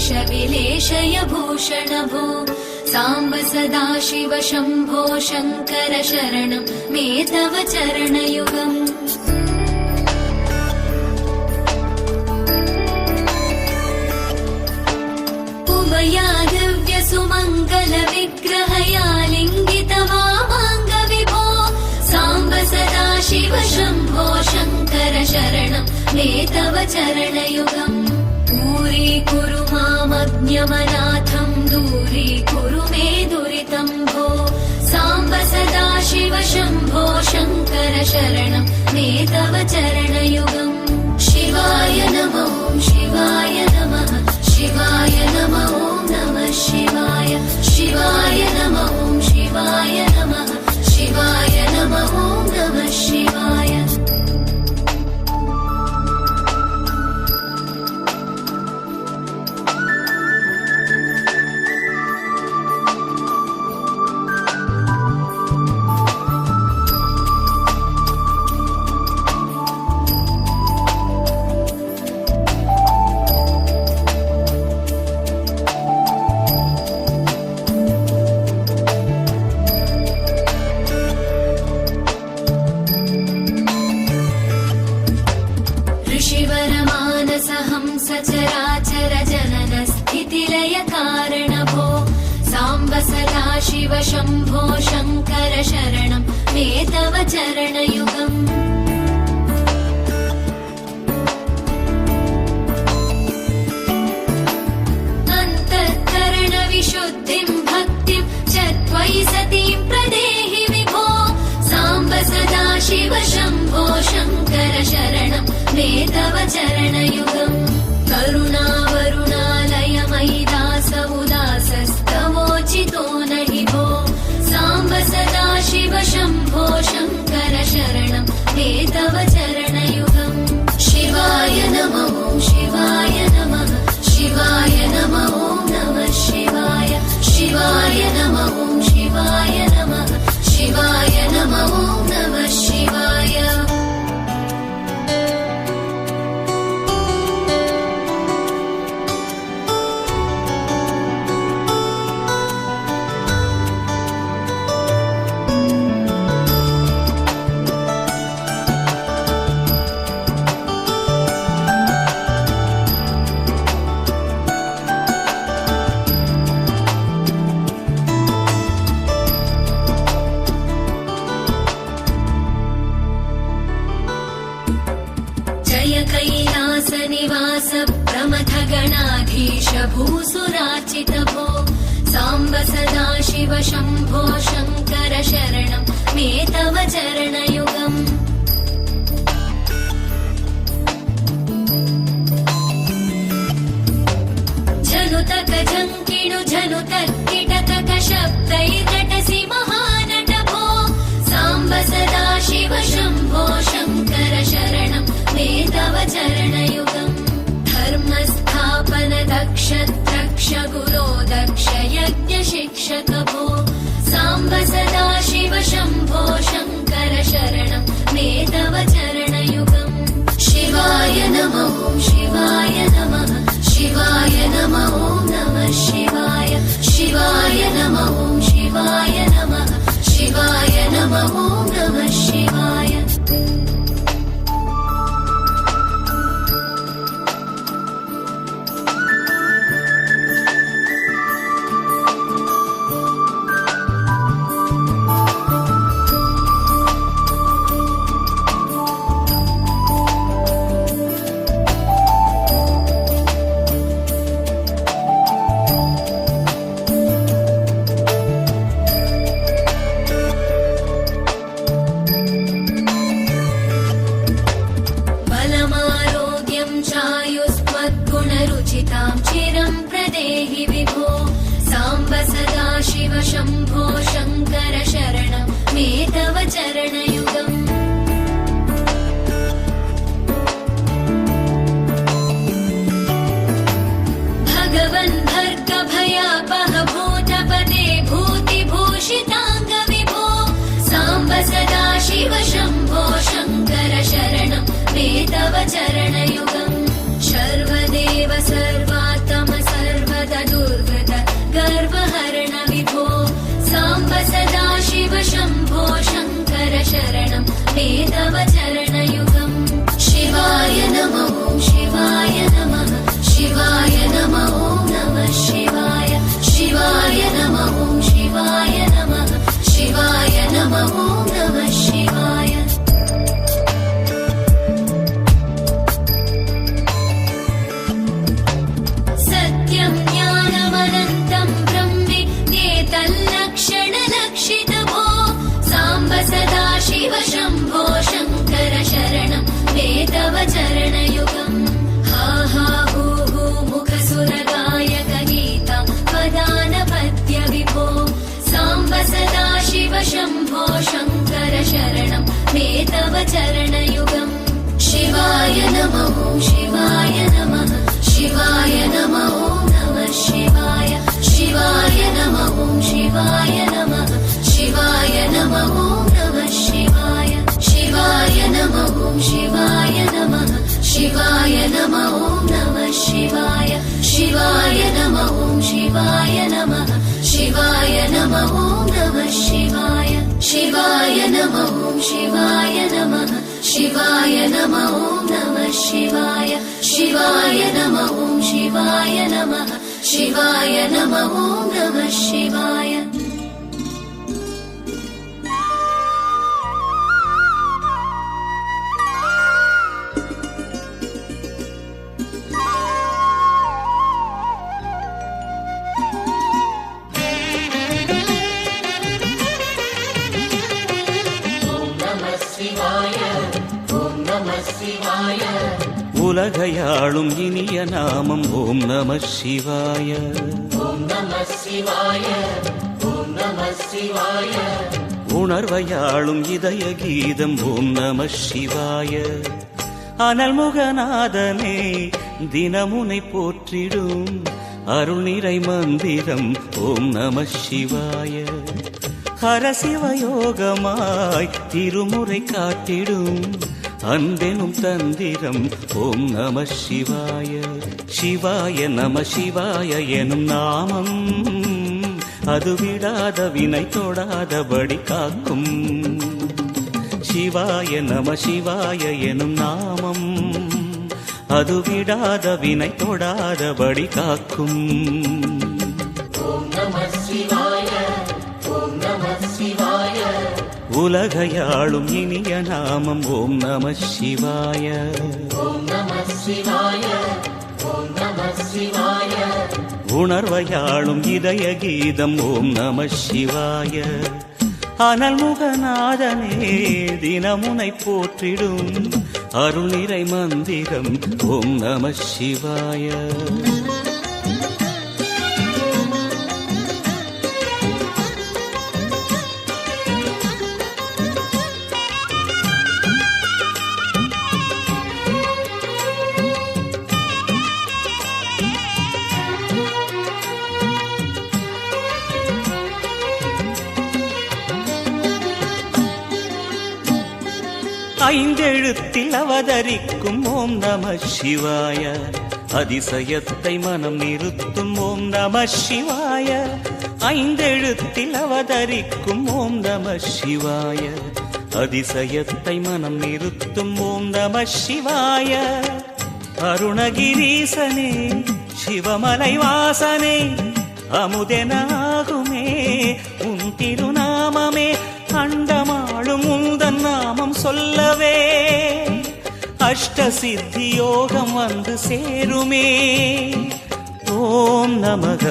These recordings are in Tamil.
क्लेश विलेशय भूषण भो साम्ब सदाशिव शम्भो शङ्कर शरणं मे तव चरणयुगम् उमया दिव्य सुमङ्गल विग्रहया लिङ्गित वामाङ्ग विभो साम्ब सदाशिव शम्भो शङ्कर शरणं मे तव चरणयुगम् दूरीकुरु मामज्ञमनाथं दूरीकुरु मे दुरितं भो साम्ब सदाशिव शम्भो शङ्कर शरणं मे तव चरणयुगम् शिवाय नमो शिवाय नमः शिवाय नमो नमः शिवाय शिवाय नमो शिवाय नमः शिवाय नमो नमः शिवाय सचराचर जनन स्थितिलय कारण भो साम्ब सदाशिव शम्भो शङ्कर शरणं मे तव चरणयुगम् अन्तःकरण विशुद्धिं भक्तिं च त्वयि सतीं प्रदेहि विभो साम्ब सदाशिव शम्भो शङ्कर शरणं मे तव चरणयुगम् करुणावरुणालय मयि दास उदासस्तवोचितो नहि भो साम्ब सदाशिव शम्भो शङ्कर शरणं मे तव चरणयुगम् शिवाय नमो शिवाय नमः शिवाय नमो नमः शिवाय शिवाय नमो शिवाय नमः शिवाय नमो नमः शिवाय कैलासनिवास प्रमथ गणाधीश भूसुरार्चित भो साम्ब सदाशिव शम्भो शङ्कर शरणं मे तव चरणयुगम् झनुतक झङ्किणु झनुतक्किटकक शब्दैर्नटसि महानट भो साम्ब सदाशिव शम्भो शङ्कर शरणं मे तव चरणयुगम् धर्मस्थापन दक्ष द्रक्ष गुरो दक्ष यज्ञ शिक्षक भो साम्ब सदाशिव शम्भो शङ्कर शरणं मे तव चरणयुगम् शिवाय नमो शिवाय नमः शिवाय नमो नमः शिवाय शिवाय नमो शिवाय नमः शिवाय नमो नमः शिवाय चिरं प्रदेहि विभो साम्ब सदाशिव शम्भो शङ्कर शरणं मे तव चरणयुगम् भगवन् भर्ग भयापह भूतपदे भूतिभूषिताङ्ग विभो साम्ब सदाशिव शम्भो शङ्कर शरणं मे तव चरणयुगम् सर्वदेव सर्वात्म सर्व चरणयुगम् शिवाय नमः शिवाय नमः शिवाय नमः नमः शिवाय शिवाय नमः शिवाय नमः शिवाय नमः नमः शिवाय शिवाय नमः शिवाय नमः शिवाय नमः नमः शिवाय शिवाय नमः शिवाय नमः शिवाय नमः नमः शिवाय शिवाय नमः शिवाय नमः शिवाय नमः नमः शिवाय शिवाय नमः शिवाय नमः शिवाय नमः नमः शिवाय உலகையாளும் இனிய நாமம் ஓம் நம சிவாய. ஓம் நம சிவாய. ஓம் நம சிவாய. உணர்வையாளும் இதய கீதம் ஓம் நம சிவாய. அனல்முகநாதனே தினமுனை போற்றிடும் அருள் நிறை மந்திரம் ஓம் நம சிவாய. ஹரசிவயோகமாய் திருமுறை காட்டிடும் அன்பெனும் தந்திரம் ஓம் நம சிவாய. சிவாய நம சிவாய எனும் நாமம் அது விடாத வினை தொடாதபடி காக்கும். சிவாய நம சிவாய எனும் நாமம் அது விடாத வினை தொடாதபடி காக்கும். ஓம் நம சிவாய. ஓம் நம சிவாய. உலகையாளும் இனிய நாமம் ஓம் நம சிவாய. ஓம் நம சிவாய. ஓம் நம சிவாய. உணர்வையாளும் இதய கீதம் ஓம் நம சிவாய. அனல்முகநாதனே தினமுனை போற்றிடும் அருள் நிறை மந்திரம் ஓம் நம சிவாய. ஐந்தெழுத்தில் அவதரிக்கும் ஓம் நம சிவாய. அதிசயத்தை மனம் நிறுத்தும் ஓம் நம சிவாய. ஐந்தெழுத்தில் அவதரிக்கும் ஓம் நம சிவாய. அதிசயத்தை மனம் நிறுத்தும் ஓம் நம சிவாய. அருணகிரீசனே சிவமலை வாசனே அமுதெனாகுமே உன் திருநாமமே. அண்டமாளும் உந்தன் நாமம் சொல்லவே அஷ்ட சித்தி யோகம் வந்து சேருமே. ஓம் நமக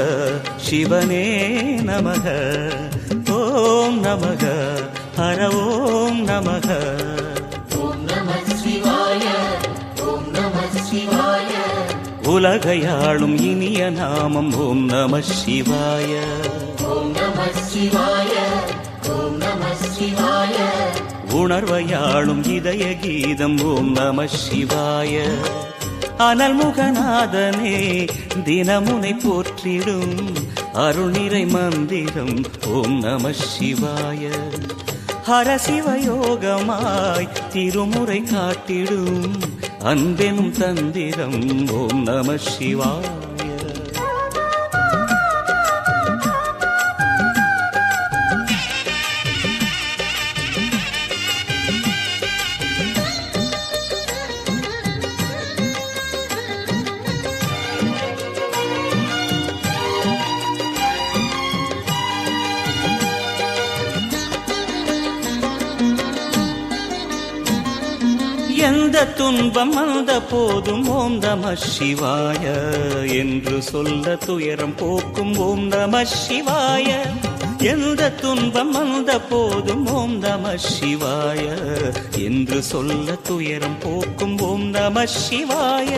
சிவனே நமக. ஓம் நமக ஹர ஓம் நமக. ஓம் நம சிவாய. ஓம் நம சிவாய. உலகையாளும் இனிய நாமம் ஓம் நம சிவாய. ஓம் நம சிவாய. ஓம் நம சிவாய. உணர்வையாளும் இதய கீதம் ஓம் நம சிவாய. அனல்முகநாதனே தினமுனை போற்றிடும் அருள் நிறை மந்திரம் ஓம் நம சிவாய. ஹரசிவயோகமாய் திருமுறை காட்டிடும் அன்பெனும் தந்திரம் ஓம் நம சிவாய. எந்த துன்பம் வந்த போதும் ஓம் நம சிவாய என்று சொல்ல துயரம் போக்கும் ஓம் நம சிவாய. எந்த துன்பம் வந்த போதும் ஓம் நம சிவாய என்று சொல்ல துயரம் போக்கும் ஓம் நம சிவாய.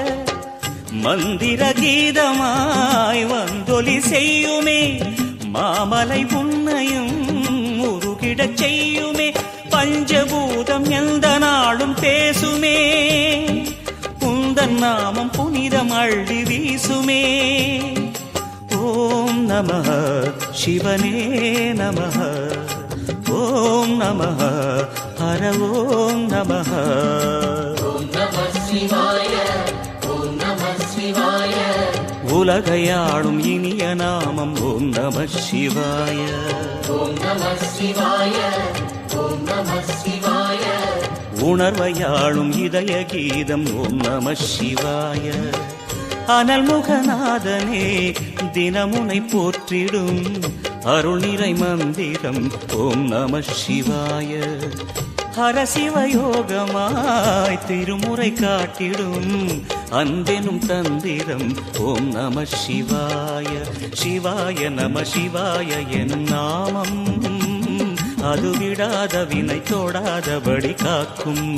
மந்திர கீதமாய் வந்தொலி செய்யுமே மாமலை உன்னையும் உருகிடச் செய்யுமே. பஞ்சபூதம் எந்த நாள் உன் நாமம் புனிதம் அள்ளி வீசுமே. ஓம் நமः சிவனே நமः, ஓம் நமः ஹர ஓம் நமः. ஓம் நம சிவாய, ஓம் நம சிவாய. உலகையாளும் இனிய நாமம் ஓம் நம சிவாய. ஓம் நம சிவாய, ஓம் நம சிவாய. உணர்வையாளும் இதய கீதம் ஓம் நம சிவாய. அனல்முகநாதனே தினமுனை போற்றிடும் அருள் நிறை மந்திரம் ஓம் நம சிவாய. ஹரசிவயோகமாய் திருமுறை காட்டிடும் அன்பெனும் தந்திரம் ஓம் நம சிவாய. சிவாய நம சிவாய எனும் நாமம் அது விடாத வினை தொடாதபடி காக்கும்.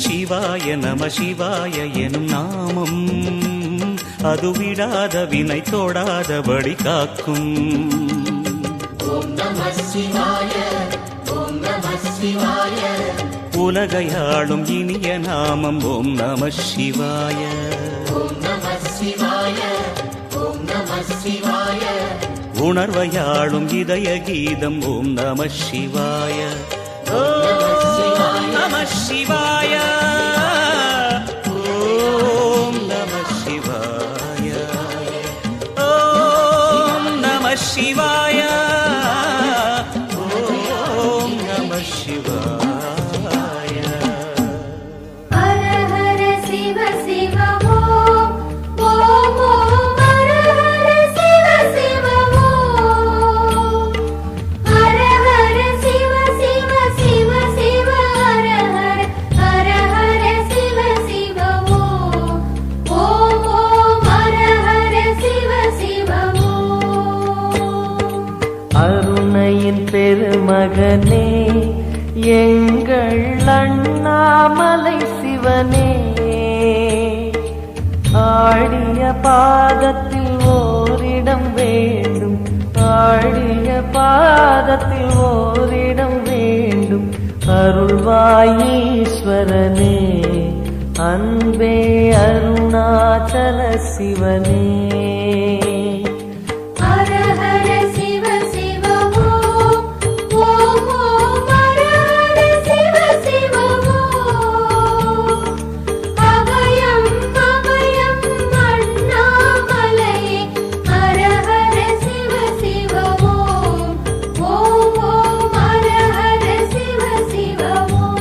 சிவாய நம சிவாய எனும் நாமம் அது விடாத வினை தொடாதபடி காக்கும். ஓம் நம சிவாய, ஓம் நம சிவாய. உலகையாளும் இனிய நாமம் ஓம் நம சிவாய. ஓம் நம சிவாய, ஓம் நம சிவாய. உணர்வையாளும் இதய கீதம் ஓம் நம சிவாய. ஓம் நம சிவாய, ஓம் நம சிவாய, ஓம் நம சிவாய, ஓம் நம சிவாய. ஹர ஹர சிவ சிவ ஓம் ஓம் ஓம். ஹர ஹர சிவ சிவ ஓம். ஹர ஹர சிவ சிவ சிவ சிவ. ஹர ஹர ஹர ஹர சிவ சிவ ஓம் ஓம் ஓம். ஹர ஹர சிவ சிவ ஓம். அருணையின் பெருமகனே எங்கள் அண்ணாமலை சிவனே, ஆடிய பாதத்தில் ஓரிடம் வேண்டும், ஆடிய பாதத்தில் ஓரிடம் வேண்டும். அருள்வாயீஸ்வரனே அன்பே அருணாச்சல சிவனே. ஹர ஹர சிவ சிவ ஓம் ஓம் ஓம். ஹர ஹர சிவ சிவ ஓம். அபயம் அபயம் அண்ணாமலையே. ஹர ஹர சிவ சிவ ஓம் ஓம் ஓம். ஹர ஹர சிவ சிவ ஓம்.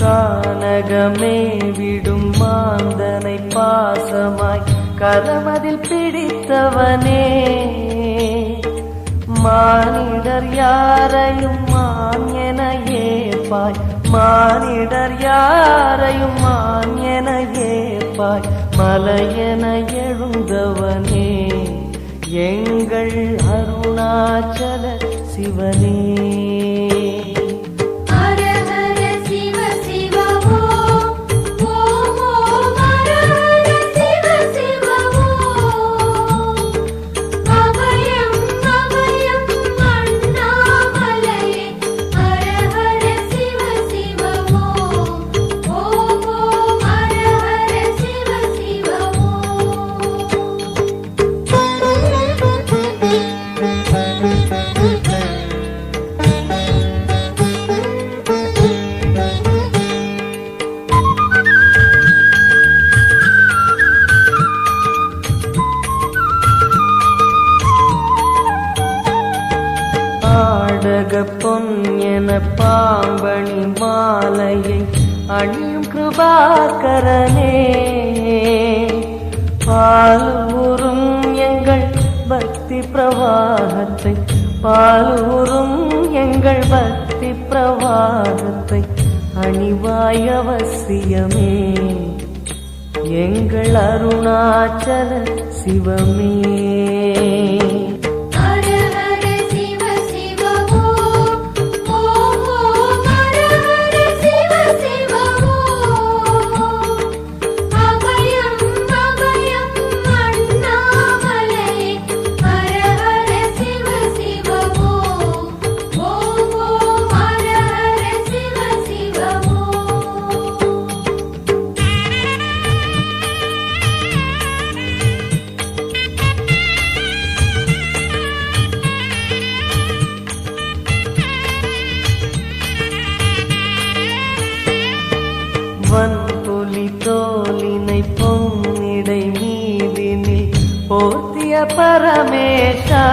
கானகமே விடும் மாந்தனை பாசமாய் கரமதில் பிடித்தவனே, மானிடர் யாரையும் மான் என ஏற்பாய், மானிடர் யாரையும் மான் என ஏற்பாய். மலையென எழுந்தவனே எங்கள் அருணாச்சல சிவனே. ஹர ஹர சிவ சிவ ஓம் ஓம் ஓம். ஹர ஹர சிவ சிவ ஓம். அபயம் அபயம் அண்ணாமலையே. ஹர ஹர சிவ சிவ ஓம் ஓம் ஓம். ஹர ஹர சிவ சிவ ஆடக பொன் என பாம்பணி மாலையை அணியும் கிருபாகரனே, பாலூரும் எங்கள் பக்தி பிரவாகத்தை, பாலூரும் எங்கள் பக்தி பிரவாகத்தை அணிவாய் அவசியமே எங்கள் அருணாச்சல சிவமே. ஹர ஹர சிவ சிவ ஓம் ஓம் ஓம். ஹர ஹர சிவ சிவ ஓம். பரமேஷா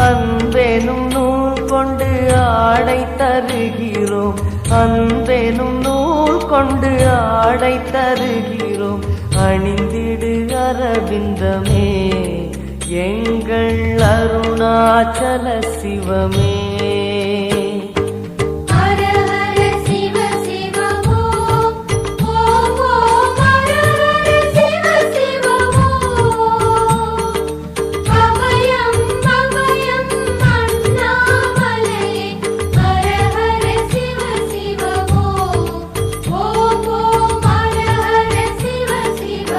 அன்பெனும் நூல் கொண்டு ஆடை தருகிறோம் அன்பெனும் நூல் கொண்டு ஆடை தருகிறோம் அணிந்திடு அரவிந்தமே எங்கள் அருணாச்சல சிவமே ஹர ஹர சிவ சிவ ஓம் ஓம் ஓம் ஹர ஹர சிவ சிவ ஓம் அபயம் அபயம் அண்ணாமலையே ஹர ஹர சிவ சிவ ஓம் ஓம் ஓம் ஹர ஹர சிவ சிவ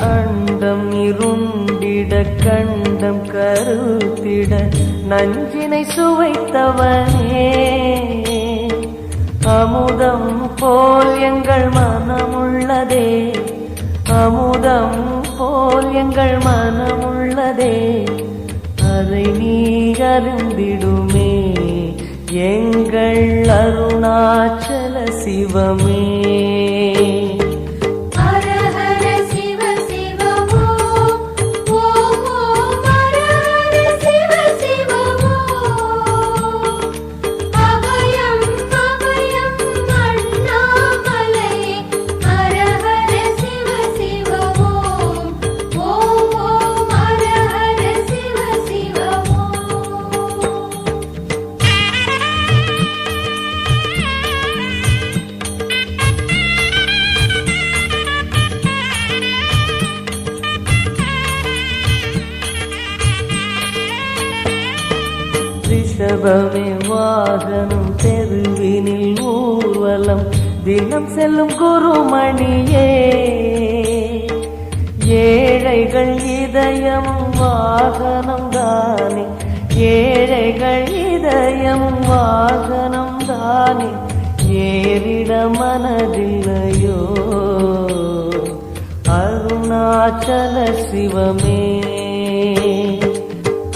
அண்டம் இருண்டிட கண்டம் கருத்திட நஞ்சினை சுவைத்தவனே அமுதம் போல் எங்கள் மனமுள்ளதே அமுதம் போல் எங்கள் மனமுள்ளதே அதை நீ அருந்திடுமே எங்கள் அருணாச்சல சிவமே ஹர ஹர சிவ சிவ ஓம் ஓம் ஓம் ஹர ஹர சிவ சிவ ஓம் அபயம் அபயம் அண்ணாமலையே ஹர ஹர சிவ சிவ ஓம் ஓம் ஓம் ஹர ஹர சிவ சிவ ரிஷபமே வாகனம் தெருவினில் ஊர்வலம் தினம் செல்லும் குருமணியே ஏழைகள் இதயமும் வாகனம் தானே ஏழைகள் இதயமும் வாகனம் தானே ஏறிட மனதில்லையோ அருணாச்சல சிவமே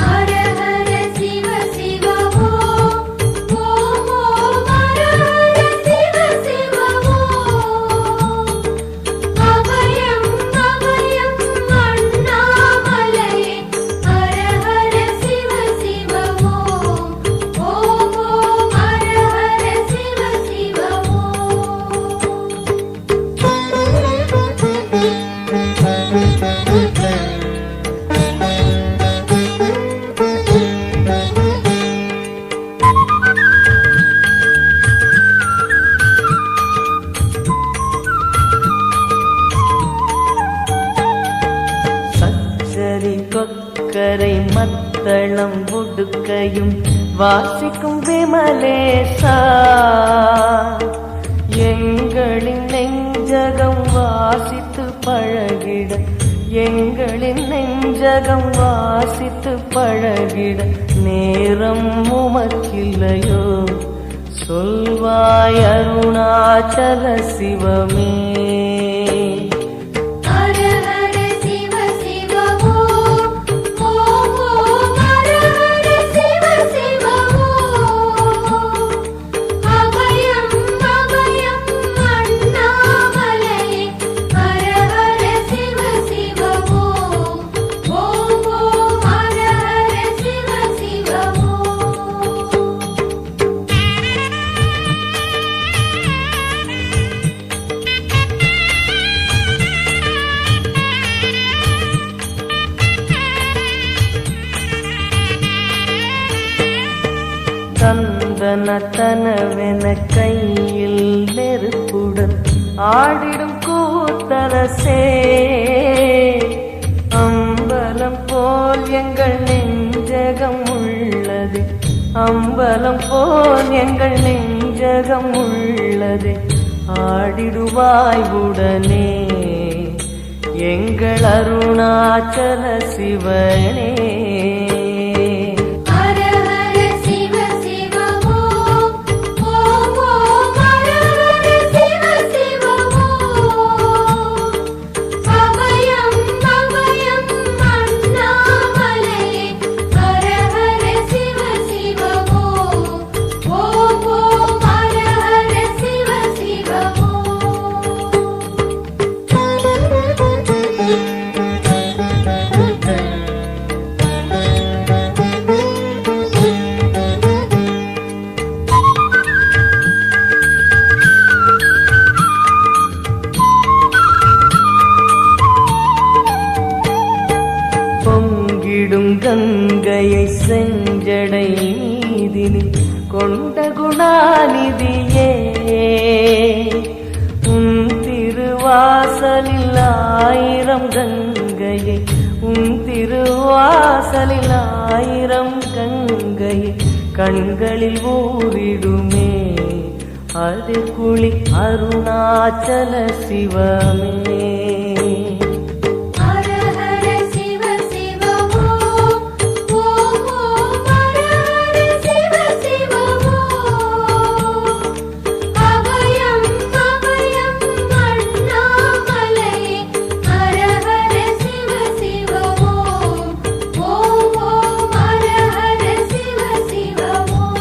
ஹர ஹர சிவ சிவ ஓம் ஓம் ஓம் ஹர ஹர சிவ சிவ ஓம் அபயம் அபயம் அண்ணாமலையே ஹர ஹர சிவ சிவ ஓம் ஓம் ஓம் ஹர ஹர சிவ சிவ சச்சரி கொக்கரை மத்தளம் உடுக்கையும் வாசிக்கும் விமலேசா எங்களின் நெஞ்சகம் வாசித்து பழகிட எங்களின் நெஞ்சகம் வாசித்து பழகிட நேரம் உமக்கில்லையோ சொல்வாய் அருணாச்சல சிவமே ஹர ஹர சிவ சிவ ஓம் ஓம் ஓம் ஹர ஹர சிவ சிவ ஓம் அபயம் அபயம் அண்ணாமலையே ஹர ஹர சிவ சிவ ஓம் ஓம் ஓம் ஹர ஹர சிவ சிவ தந்தனத்தனவென கையில் நெருப்புடன் ஆடிடும் கூத்தரசே அம்பலம் போல் எங்கள் நெஞ்சகம் உள்ளது அம்பலம் போல் எங்கள் நெஞ்சகம் உள்ளது ஆடிடுவாய் உடனே எங்கள் அருணாச்சல சிவனே ஹர ஹர சிவ சிவ ஓம் ஓம் ஓம் ஹர ஹர பொங்கிடும் கங்கையை செஞ்சடை நீதினில் கொண்ட குணாநிதியே உன் திருவாசலில் ஆயிரம் கங்கையை உன் திருவாசலில் ஆயிரம் கங்கையை கண்களில் ஊறிடுமே அது குளி அருணாச்சல சிவமே ஹர ஹர சிவ சிவ ஓம் ஓம் ஓம் ஹர ஹர சிவ சிவ ஓம் அபயம் அபயம் அண்ணாமலையே ஹர ஹர சிவ சிவ ஓம் ஓம் ஓம் ஹர ஹர சிவ சிவ ஓம்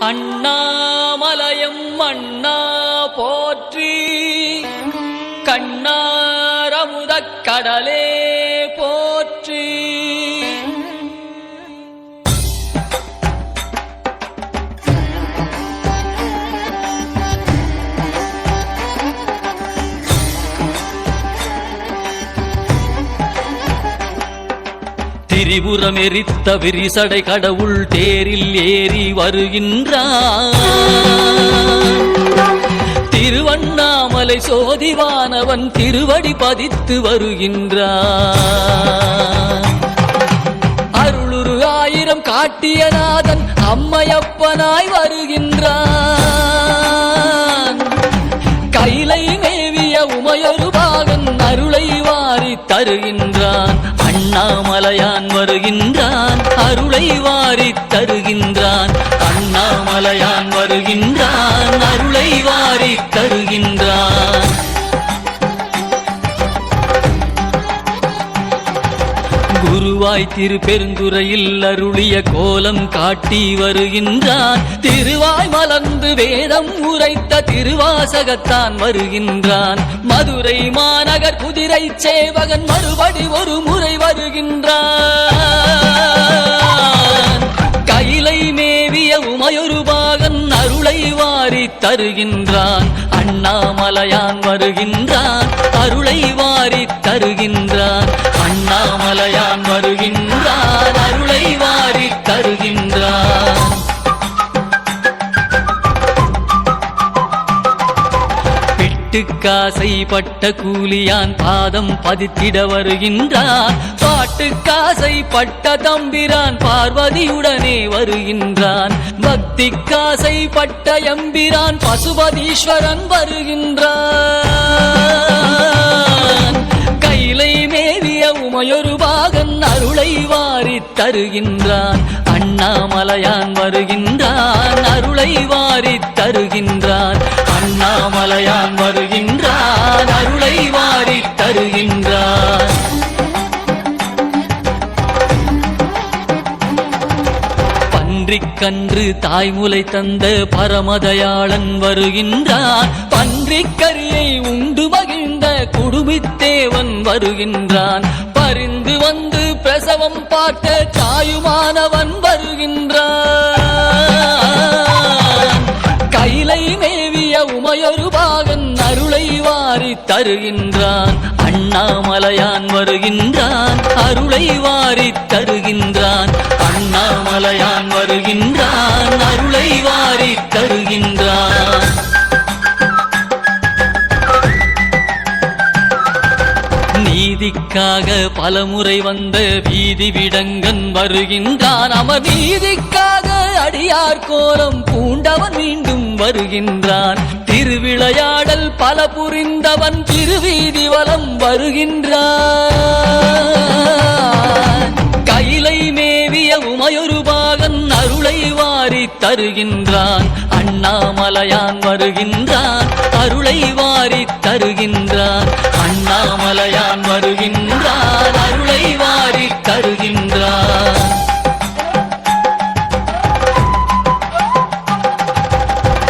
அண்ணாமலையம் அண்ணா போற்றி, கண்ணாரமுதக் கடலே போற்றி. திரிபுரம் எரித்த விரிசடை கடவுள் தேரில் ஏறி வருகின்றான். திருவண்ணாமலை சோதிவானவன் திருவடி பதித்து வருகின்றான். அருளுரு ஆயிரம் காட்டியநாதன் அம்மையப்பனாய் வருகின்றான். கைலை மேவிய உமையொரு பாகன் அருளை வாரி தருகின்றான். அண்ணாமலையான் வருகின்றான், அருளை வாரி தருகின்றான். அண்ணாமலையான் வருகின்றான், அருளை வாரி தருகின்றான். குருவாய் திருப்பெருந்துறையில் அருளிய கோலம் காட்டி வருகின்றான். திருவாய் மலர்ந்து வேதம் உரைத்த திருவாசகத்தான் வருகின்றான். மதுரை மாநகர் குதிரை சேவகன் மறுபடி ஒரு முறை வருகின்றான். கைலை மேவிய உமையொரு பாகன் அருளை வாரி தருகின்றான். அண்ணாமலையான் வருகின்றான், அருளை வாரி தருகின்றான். அண்ணாமலையான் வருகின்றான், அருளை வாரி தருகின்றான். பிட்டுக்காசை பட்ட கூலியான் பாதம் பதித்திட வருகின்றான். பாட்டுக்காசை பட்ட தம்பிரான் பார்வதியுடனே வருகின்றான். பக்திக்காசை பட்ட எம்பிரான் பசுபதீஸ்வரன் வருகின்றான். கைலை மேவிய உமையொரு பாகன் அருளை வாரி தருகின்றான். அண்ணாமலையான் வருகின்றான், அருளை வாரி தருகின்றான். அண்ணாமலையான் வருகின்றான், அருளை வாரி தருகின்றான். பன்றிக்கன்று தாய்முலை தந்த பரமதயாளன் வருகின்றான். பன்றிக்கரியை உண்டு மகிழ்ந்த குடுமித்தேவன் வருகின்றான். பரிந்து வந்து பிரசவம் பார்த்த தாயுமானவன் வருகின்றான். கைலை மேவிய உமையொரு பாகன் அருளை வாரி தருகின்றான். அண்ணாமலையான் வருகின்றான், அருளை வாரி தருகின்றான். அண்ணாமலையான் வருகின்றான், அருளை வாரி தருகின்றான். நீதிக்காக பலமுறை வந்த வீதி விடங்கன் வருகின்றான். அமர் நீதிக்காக அடியார் கோலம் பூண்டவன் மீண்டும் வருகின்றான். திருவிளையாடல் பல புரிந்தவன் திருவீதி வலம் வருகின்றான். கைலை மேவிய உமையொரு பாகன் அருளை வாரி தருகின்றான். அண்ணாமலையான் வருகின்றான், அருளை வாரி தருகின்றான். அண்ணாமலையான் வருகின்றான், அருளை வாரி தருகின்றான்.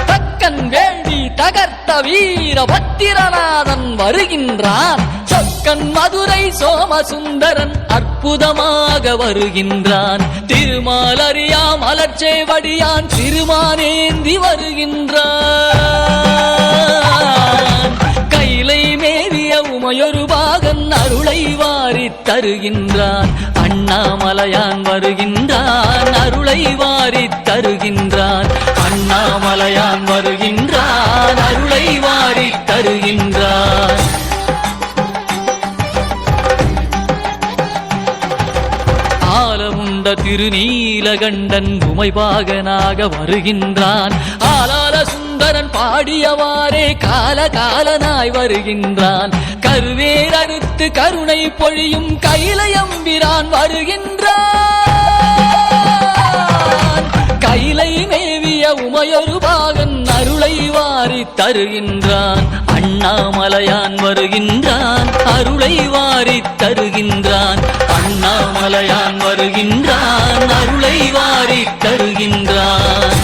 தக்கன் வேள்வி தகர்த்த வீர பத்திரநாதன் வருகின்றான். சொக்கன் மதுரை சோமசுந்தரன் அற்புதமாக வருகின்றான். திருமாலறியா மலர்ச்சேவடியான் திருமானேந்தி வருகின்றான். கைலை மேவிய உமையொரு பாகன் அருளை வாரி தருகின்றான். அண்ணாமலையான் வருகின்றான், அருளை வாரி தருகின்றான். அண்ணாமலையான் வருகின்றான், அருளை வாரி தருகின்றான். ஆலமுண்ட திருநீலகண்டன் உமைபாகனாக வருகின்றான். ஆலால சுந்தரன் பாடியவாறே காலகாலனாய் வருகின்றான். கருவேரறுத்து கருணை பொழியும் கைலையம்பிரான் வருகின்றான். கைலை மேவிய உமையொரு பாகன் அருளை வாரி தருகின்றான். அண்ணாமலையான் வருகின்றான், அருளை வாரி தருகின்றான். அண்ணாமலையான் வருகின்றான், அருளை வாரி தருகின்றான்.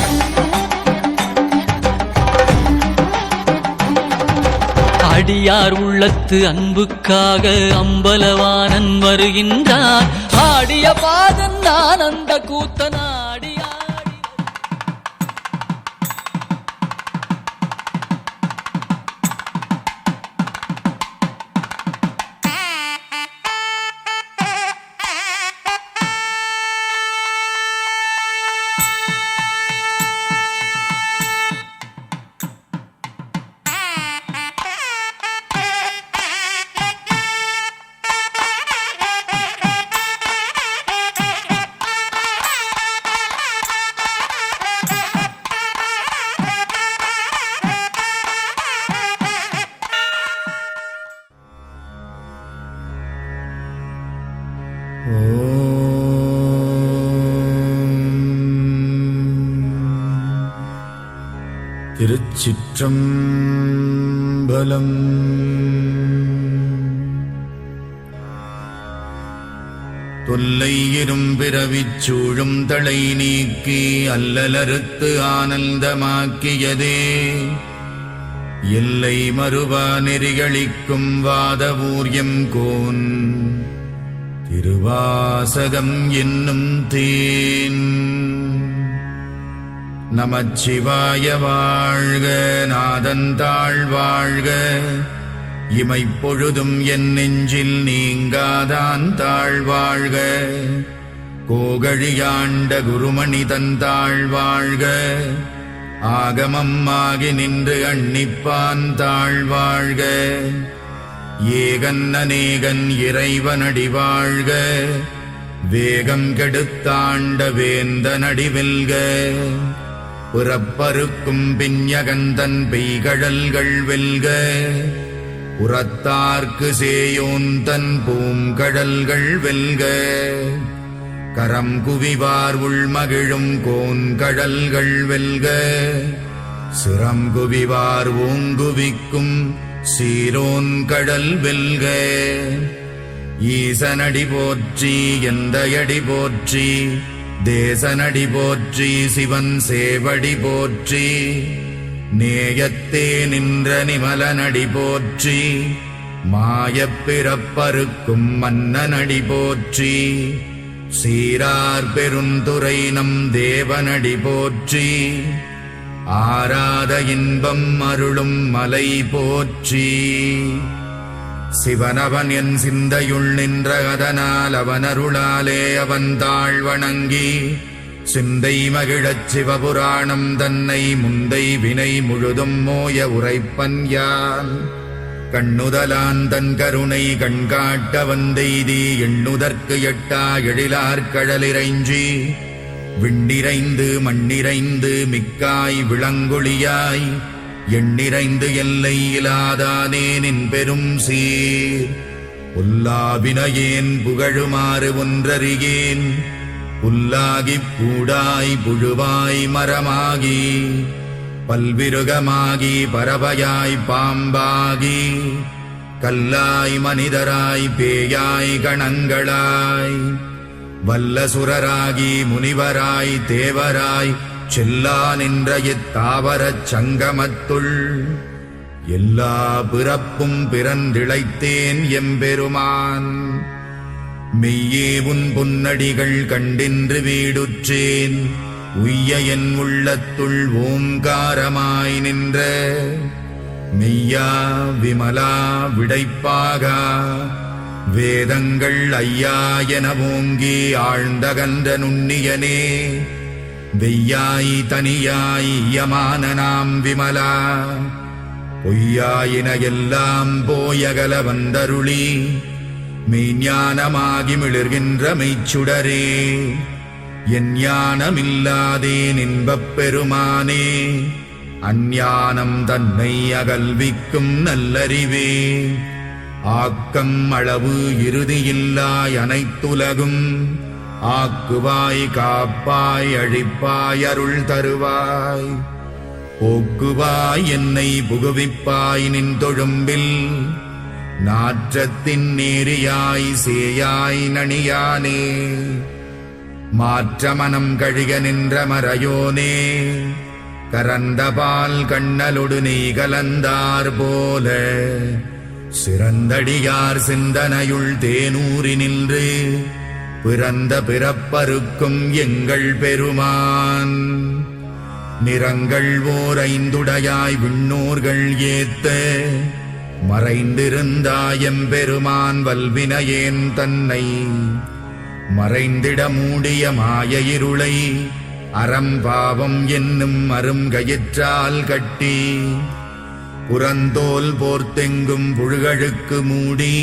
அடியார் உள்ளத்து அன்புக்காக அம்பலவானன் வருகின்றான். ஆடிய பாதன் ஆனந்த கூத்தனாடி திருச்சிற்றம்பலம். தொல்லை இரும்பிறவிச் சூழும் தளை நீக்கி அல்லலறுத்து ஆனந்தமாக்கியதே எல்லை மறுவா நெறிகளிக்கும் வாதவூர்யம் கோன் திருவாசகம் என்னும் தேன். நமச்சிவாய வாழ்க, நாதந்தாள் வாழ்க, இமைப்பொழுதும் என் நெஞ்சில் நீங்காதான் தாழ் வாழ்க. கோகழியாண்ட குருமணி தந்தாள் வாழ்க, ஆகமம் ஆகி நின்று அன்னிப்பான் தாழ் வாழ்க. ஏகன் அநேகன் இறைவனடி வாழ்க, வேகம் கெடுத்தாண்ட வேந்தனடி வெல்க. புறப்பருக்கும் பிஞகந்தன் பெய்கழல்கள் வெல்க, புறத்தார்க்கு சேயோந்தன் பூங்கடல்கள் வெல்க. கரம் குவிவார் உள்மகிழும் கோன்கடல்கள் வெல்க, சிரம் குவிவார் ஓங்குவிக்கும் சீரோன் கடல் வெல்க. ஈசனடி போற்றி எந்தையடி போற்றி, தேசனடி போற்றி சிவன் சேவடி போற்றி. நேயத்தே நின்ற நிமலனடி போற்றி, மாயப் பிறப்பறுக்கும் மன்னனடி போற்றி. சீரார் பெருந்துரை நம் தேவனடி போற்றி, ஆராத இன்பம் அருளும் மலை போற்றி. சிவனவன் என் சிந்தையுள் நின்ற அதனால் அவனருளாலே அவன் தாழ் வணங்கி, சிந்தை மகிழச் சிவபுராணம் தன்னை முந்தை வினை முழுதும் மோய உரைப்பன் யான். கண்ணுதலான் தன் கருணை கண்காட்ட வந்தெய்தி, எண்ணுதற்கு எட்டா எழிலார் கடலிறைஞ்சி. விண்ணிறைந்து மண்ணிறைந்து மிக்காய் விளங்கொழியாய், எண்ணிறைந்து எல்லை இலாதானே நின் பெரும் சீர். புல்லாவினையேன் புகழுமாறு ஒன்றறியேன், புல்லாகிப் பூடாய் புழுவாய் மரமாகி, பல்விருகமாகி பறவையாய் பாம்பாகி, கல்லாய் மனிதராய் பேயாய் கணங்களாய், வல்லசுரராகி முனிவராய் தேவராய் செல்லா நின்ற இத்தாவரச் சங்கமத்துள். எல்லா பிறப்பும் பிறந்திழைத்தேன் எம்பெருமான். மெய்யே உன் பொன்னடிகள் கண்டின்று வீடுற்றேன், உய்ய என் உள்ளத்துள் ஓங்காரமாய் நின்ற. மெய்யா விமலா விடைப்பாகா, வேதங்கள் ஐயா என ஓங்கி ஆழ்ந்தகன்ற நுண்ணியனே. வெய்யாய் தனியாய் யமான நாம் விமலா, பொய்யாயின எல்லாம் போயகல வந்தருளி. மெய்ஞானமாகி மிளிர்கின்ற மெய்ச்சுடரே, என் ஞானமில்லாதேன் இன்பப் பெருமானே. அஞ்ஞானம் தன்னை அகல்விக்கும் நல்லறிவே, ஆக்கம் அளவு இறுதியில்லாய் அனைத்துலகும். ஆக்குவாய் காப்பாய் அழிப்பாய் அருள் தருவாய், போக்குவாய் என்னை புகுவிப்பாய் நின் தொழும்பில். நாற்றத்தின் நேரியாய் சேயாய் நணியானே, மாற்ற மனம் கழிக நின்ற மறையோனே. கரந்த பால் கண்ணலொடு நெய் கலந்தார் போல சிறந்தடியார் சிந்தனையுள் தேனூறி நின்று பிறந்த பிறப்பருக்கும் எங்கள் பெருமான் நிறங்கள் ஓர் ஐந்துடையாய் விண்ணோர்கள் ஏத்த மறைந்திருந்தாயம் பெருமான் வல்வினையேன் தன்னை மறைந்திட மூடிய மாய இருளை அறம்பாவம் என்னும் அருங்கயிற்றால் கட்டி புறந்தோல் போர்த்தெங்கும் புழுகழுக்கு மூடி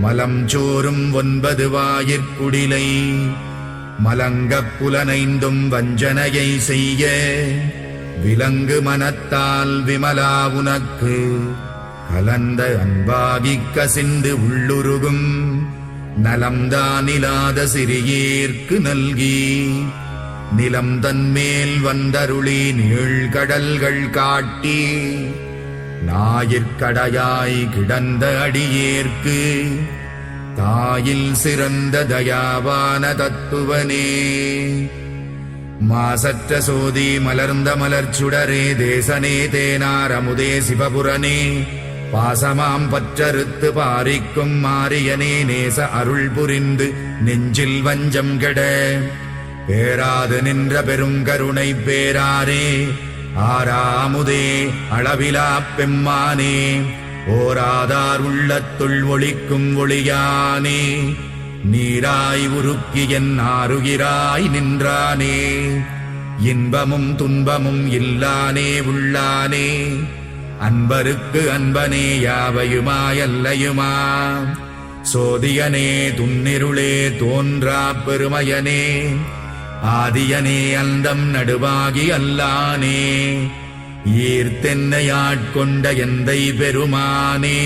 மலம் சோறும் 9 வாயிற்குடிலை மலங்கப் புலனைந்தும் வஞ்சனையை செய்ய விலங்கு மனத்தால் விமலா உனக்கு கலந்த அன்பாகிக் கசிந்து உள்ளுருகும் நலம்தானிலாத சிறியேற்கு நல்கி நிலம் தன்மேல் வந்தருளி நீழ்கடல்கள் காட்டி ஞாயிற்கடையாய் கிடந்த அடியேற்கு தாயில் சிறந்த தயாவான தத்துவனே மாசற்ற சோதி மலர்ந்த மலர்ச்சுடரே தேசனே தேனார் அமுதே சிவபுரனே பாசமாம் பற்றறுத்து பாரிக்கும் மாரியனே நேச அருள் புரிந்து நெஞ்சில் வஞ்சம் கெட பேராது நின்ற பெருங்கருணை பேராரே ஆறாமுதே அளவிலா பெம்மானே ஓராதார் உள்ளத்துள் ஒளிக்கும் ஒளியானே நீராய் உருக்கி என் ஆருகிறாய் நின்றானே இன்பமும் துன்பமும் இல்லானே உள்ளானே அன்பருக்கு அன்பனே யாவையுமாயல்லையுமா சோதியனே துன்னிருளே தோன்றா பெருமையனே ஆதியனே அந்தம் நடுவாகி அல்லானே ஈர்த்தென்னையாட்கொண்ட எந்தை பெருமானே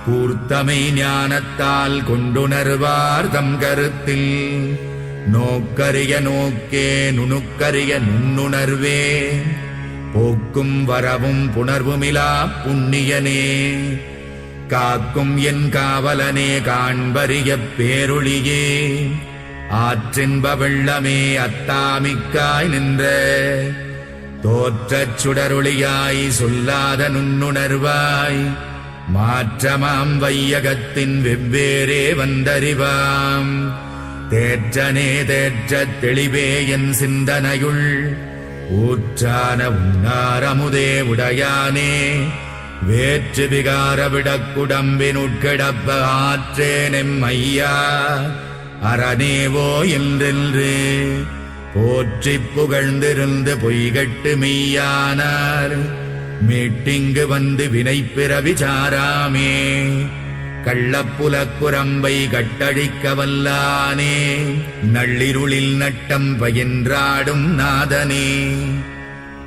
கூர்த்தமை ஞானத்தால் கொண்டுணர்வார் தம் கருத்தில் நோக்கரிய நோக்கே நுணுக்கரிய நுண்ணுணர்வே போக்கும் வரவும் புணர்வுமிலா புண்ணியனே காக்கும் என் காவலனே காண்பரிய பேரொளியே ஆற்றின்ப வெள்ளமே அத்தாமிக்காய் நின்ற தோற்றச் சுடரொளியாய் சொல்லாத நுண்ணுணர்வாய் மாற்றமாம் வையகத்தின் வெவ்வேறே வந்தறிவாம் தேற்றனே தேற்றத் தெளிவே என் சிந்தனையுள் ஊற்றான உன்னாரமுதே உடையானே வேற்று விகார விடக்குடம்பினுட்கிடப்ப ஆற்றேனெம் ஐயா அரணேவோ என்றென்று போற்றிப் புகழ்ந்திருந்து பொய்கட்டு மெய்யானார் மீட்டிங்கு வந்து வினைப்பிறவி சாராமே கள்ளப்புலக்குரம்பை கட்டழிக்க வல்லானே நள்ளிருளில் நட்டம் பயின்றாடும் நாதனே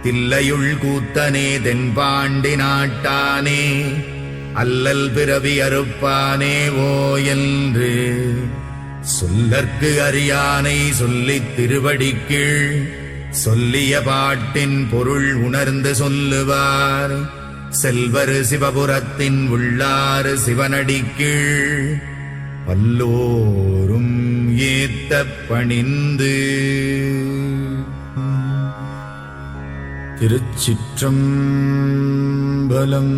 தில்லையுள் கூத்தனே தென்பாண்டி நாட்டானே அல்லல் பிறவி அறுப்பானே ஓ என்று சொல்லற்கு அறியானை சொல்லித் திருவடிக்கீழ் சொல்லிய பாட்டின் பொருள் உணர்ந்து சொல்லுவார் செல்வர் சிவபுரத்தின் உள்ளாறு சிவனடிக்கீழ் பல்லோரும் ஏத்த பணிந்து. திருச்சிற்றம்பலம்.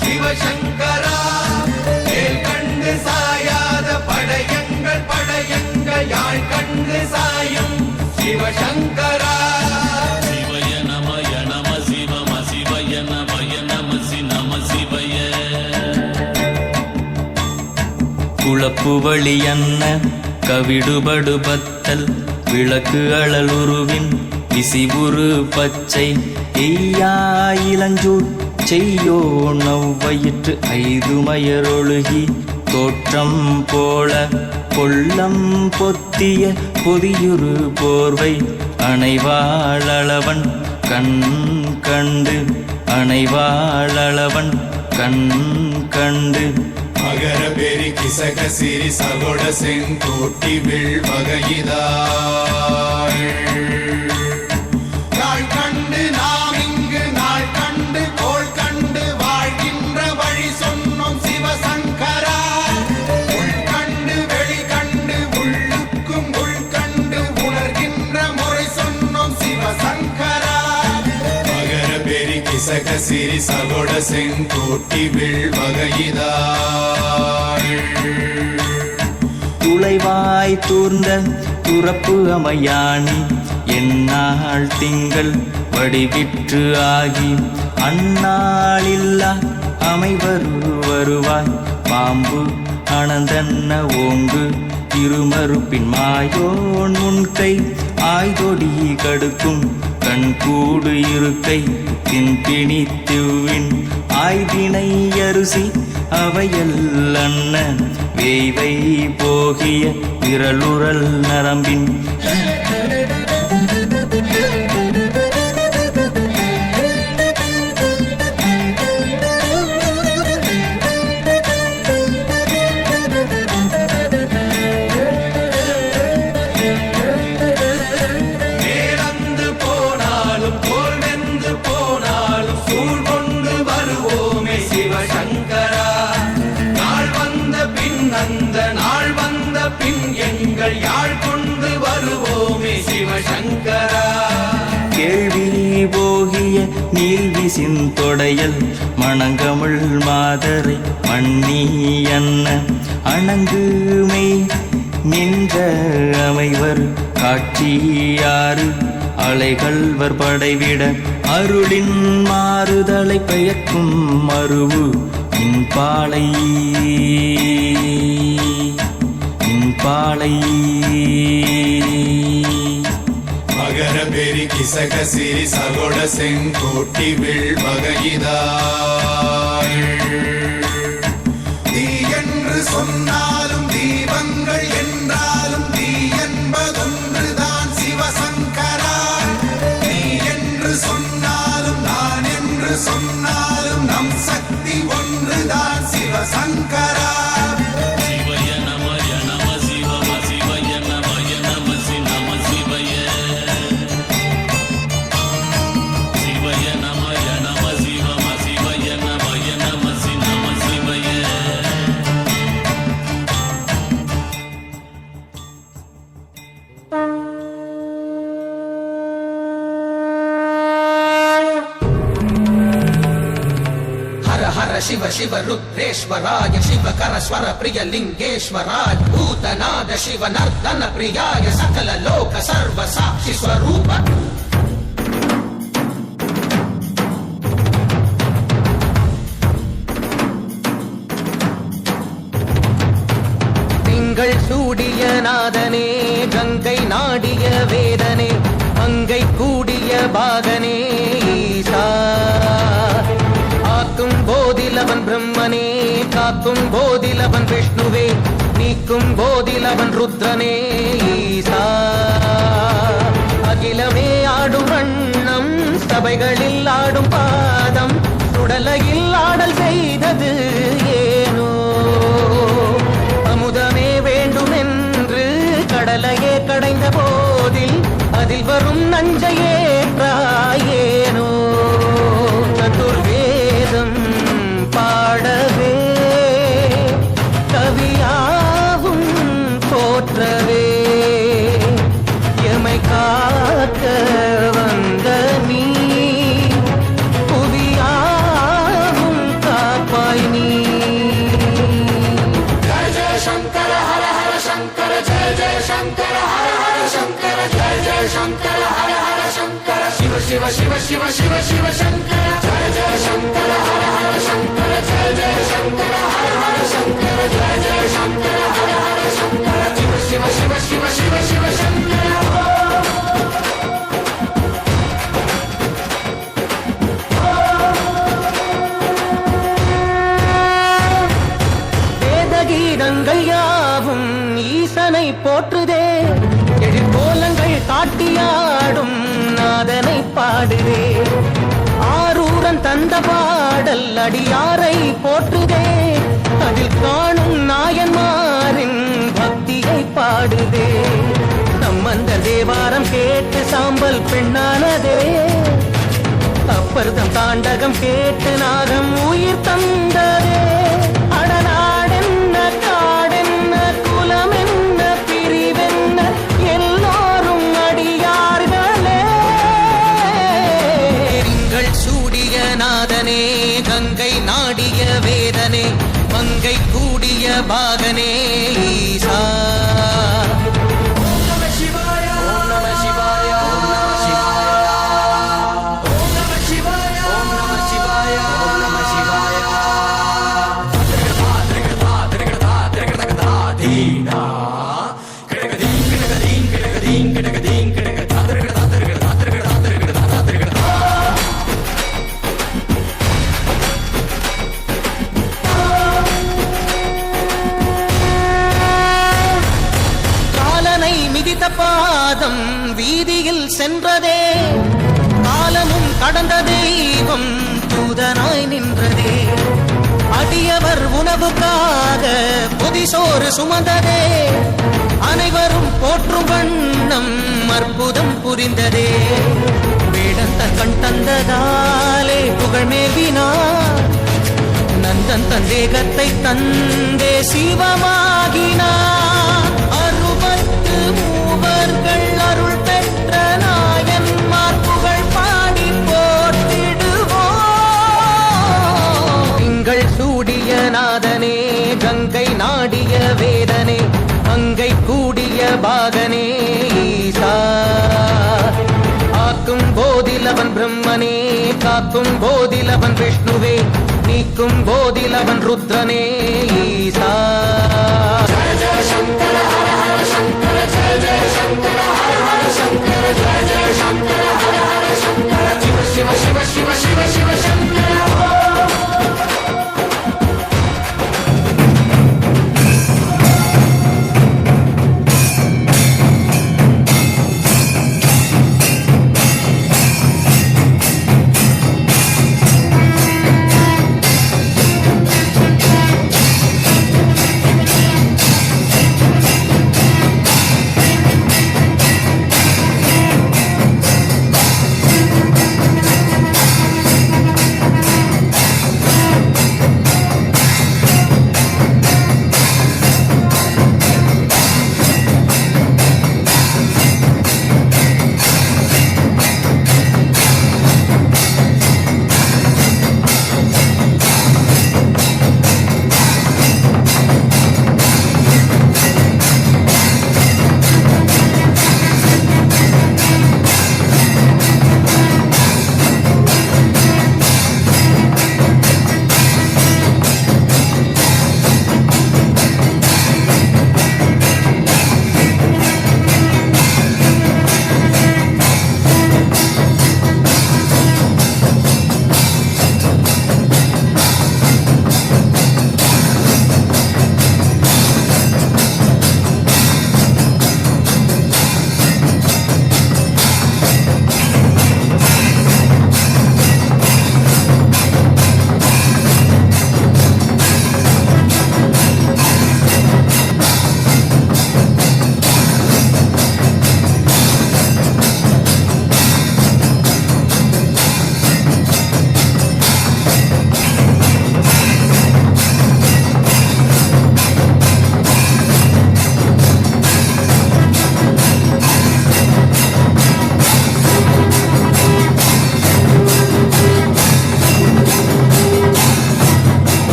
சிவசங்கரா வேல் கண்டு சாயாத படையங்கள் படையங்கள் யாழ் கண்டு சாயும் சிவசங்கரா. சிவய நமய நம சிவம சிவய நமய நம சி நம சிவய. குழப்பு வழியன்ன கவிடுபடு பத்தல் விளக்கு அழலுருவின் விசிவுறு பச்சை எய்யா இளஞ்சூர் செய்யோ நவ்வயிற்று ஐதுமயரொழுகி தோற்றம் போல கொள்ளம் பொத்திய பொதியுறு போர்வை அணைவாளவன் கண் கண்டு அணைவாளவன் கண் கண்டு மகர பெரி கிசக சிறி சகோட செங்கோட்டி விழ்வகையிதாள் நாள் கண்டு நாம் இங்கு நாள் கண்டு கோள் கண்டு வாழ்கின்ற வழி சொன்னோம் சிவசங்கரா உள் கண்டு வெளி கண்டு உள்ளுக்கும் உள் கண்டு உணர்கின்ற முறை சொன்னோம் சிவசங்கரா மகர பெரி கிசக சிறி சகோட செங்கோட்டி விழ்வகையிதாள் துளைவாய் தூர்ந்த துறப்பு அமையாணி எந்நாள் திங்கள் வடிவிற்று ஆகி அந்நாளில்லா அமைவரு வருவாய் பாம்பு அனந்தன்ன ஓங்கு இருமறுப்பின் மாயோன் முன்கை ஆய்தொடி கடுக்கும் கண்கூடு இருக்கை தின்பிணித்துவின் ஆய்தினை அரிசி அவையல் அன்ன வேய்வை போகிய விரலுறல் நரம்பின் மேலந்து போனாலும் போல் வெந்து போனாலும் சூழ் கொண்டு வருவோமே சிவசங்கரா நாள் வந்த பின் அந்த நாள் வந்த பின் எங்கள் யாழ் கொண்டு வருவோமே சிவசங்கரா கேள்வி போகிய நீல்விசின் தொடையல் மணங்கமிழ் மாதரை மண்ணி அன்ன அணங்குமை நின்ற அமைவர் காட்சியாறு அலைகள்வர் படைவிட அருளின் மாறுதலை பெயர்க்கும் மருவு இன்பாலை இன்பாலை மகர பெரி கிசக சிறி சகோட செங்கோட்டி விழ்வகையிதாள் தீ என்று சொன்னாலும் தீபங்கள் என்றாலும் தீ என்பதொன்றுதான் சிவசங்கரா நீ என்று சொன்னாலும் நான் என்று சொன்னாலும் நம் சக்தி ஒன்றுதான் சிவசங்கரா शिव शिव रुद्रेश्वराय शिव कर स्वर प्रिय लिंगेश्वराय भूतनाद शिव नर्तन प्रियाय सकल लोक सर्व साक्षि स्वरूप திங்கள் சூடிய நாதனே கங்கை நாடிய வேதனே அங்கை கூடிய பாகனே ஈசா ஆக்கும் போதிலவன் பிரம்மனே காக்கும் போதிலவன் விஷ்ணுவே நீக்கும் போதிலவன் ருத்ரனே ஈசா அகிலமே ஆடும் வண்ணம் சபைகளில் ஆடும் பாதம் சுடலையில் ஆடல் செய்தது ஏனோ அமுதமே வேண்டுமென்று கடலையே கடைந்த போதில் அதில் வரும் நஞ்சையேற்றாயேனோ சதுர்வேதம் பாடவே கவியாவும் போற்றவே எமை காக்க வந்த நீ புவியாவும் காப்பாய் நீ ஜெய ஜெய சங்கர ஹர ஹர சங்கர ஜெய ஜெய சங்கர ஹர ஹர சங்கர ஜெய ஜெய சங்கர ஹர ஹர சங்கர சிவ சிவ சிவ சிவ சிவ சிவ சங்கர ஜெய ஜெய சங்கர ஹர ஹர சங்கர ஜெய ஜெய சங்கர ஹர ஹர சங்கர ஜெய ஜெய சங்கர ஹர ஹர சங்கர சிவ சிவ சிவ சிவ சிவ சிவ சங்கர ஆட்டியாடும் நாதனை பாடுதே ஆரூரன் தந்த பாடல் அடியாரை போற்றுதே அதில் காணும் நாயன்மாரின் பக்தியை பாடுதே நம்மந்த தேவாரம் கேட்டு சாம்பல் பெண்ணானதே அப்பர்தம் தாண்டகம் கேட்டு நாகம் உயிர் தந்ததே அடநாடென்ன காடென்ன குலமென்ன பிரிவென்ன எல்லோரும் அடியார்களே திங்கள் சூடிய நாதனே கங்கை நாடிய வேதனே மங்கை கூடிய பாகனே ஈசா பாதம் வீதியில் சென்றதே காலமும் கடந்த தெய்வம் தூதனாய் நின்றதே அடியவர் உணவுக்காக புதிசோறு சுமந்ததே அனைவரும் போற்றும் வண்ணம் அற்புதம் புரிந்ததே வேடந்தன் கண் தந்ததாலே புகழ் மேவினார் நந்தன் தன் தேகத்தை தந்தே சிவமாகினார் மூவர்கள் அருள் பெற்ற நாயன்மார் புகழ் பாடி போற்றிடுவோம் திங்கள் சூடிய நாதனே கங்கை நாடிய வேதனே மங்கை கூடிய பாகனே ஈசா ஆக்கும் போதிலவன் பிரம்மனே காக்கும் போதிலவன் விஷ்ணுவே நீக்கும் போதிலவன் ருத்ரனே ஈசா ஜய ஜய சங்கர ஹர